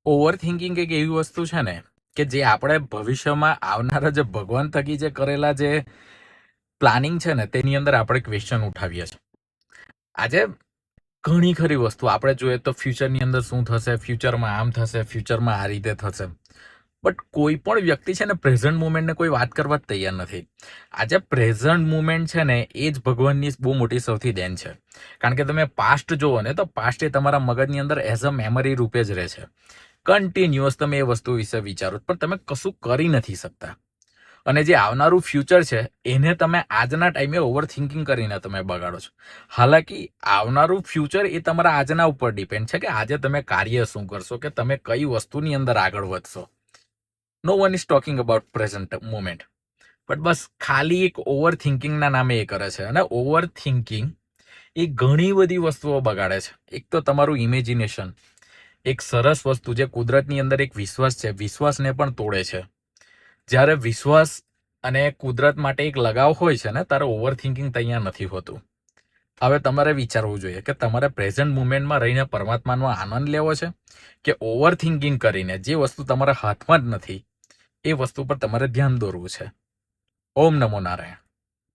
Over thinking એક એવી વસ્તુ છે ને કે જે આપણે ભવિષ્યમાં આવનારા જે ભગવાન થકી જે કરેલા જે પ્લાનિંગ છે ને તેની અંદર આપણે ક્વેશ્ચન ઉઠાવીએ છીએ. આજે ઘણી ખરી વસ્તુ આપણે જોઈએ તો ફ્યુચરની અંદર શું થશે, ફ્યુચરમાં આમ થશે, ફ્યુચરમાં આ રીતે થશે. બટ કોઈ પણ વ્યક્તિ છે ને પ્રેઝન્ટ મુમેન્ટને કોઈ વાત કરવા જ તૈયાર નથી. આજે પ્રેઝન્ટ મુમેન્ટ છે ને એ જ ભગવાનની બહુ મોટી સૌથી દેન છે. કારણ કે તમે પાસ્ટ જુઓ ને તો પાસ્ટ એ તમારા મગજની અંદર એઝ અ મેમરી રૂપે જ રહે છે. કન્ટિન્યુઅસ તમે એ વસ્તુ વિશે વિચારો પણ તમે કશું કરી નથી શકતા. અને જે આવનારું ફ્યુચર છે એને તમે આજના ટાઈમે ઓવર થિંકિંગ કરીને તમે બગાડો છો. હાલાકી આવનારું ફ્યુચર એ તમારા આજના ઉપર ડિપેન્ડ છે કે આજે તમે કાર્ય શું કરશો, કે તમે કઈ વસ્તુની અંદર આગળ વધશો. No one is talking about present moment. But બસ ખાલી એક ઓવર થિંકિંગના નામે એ કરે છે. અને ઓવર થિંકિંગ એ ઘણી બધી વસ્તુઓ બગાડે છે. એક તો તમારું ઇમેજિનેશન, એક સરસ વસ્તુ જે કુદરતની અંદર એક વિશ્વાસ છે, વિશ્વાસને પણ તોડે છે. જ્યારે વિશ્વાસ અને કુદરત માટે એક લગાવ હોય છે ને ત્યારે ઓવર થિંકિંગ તૈયાર નથી હોતું. હવે તમારે વિચારવું જોઈએ કે તમારે પ્રેઝન્ટ મુમેન્ટમાં રહીને પરમાત્માનો આનંદ લેવો છે કે ઓવર થિંકિંગ કરીને જે વસ્તુ તમારા હાથમાં જ નથી એ વસ્તુ પર તમારે ધ્યાન દોરવું છે. ઓમ નમો નારાયણ.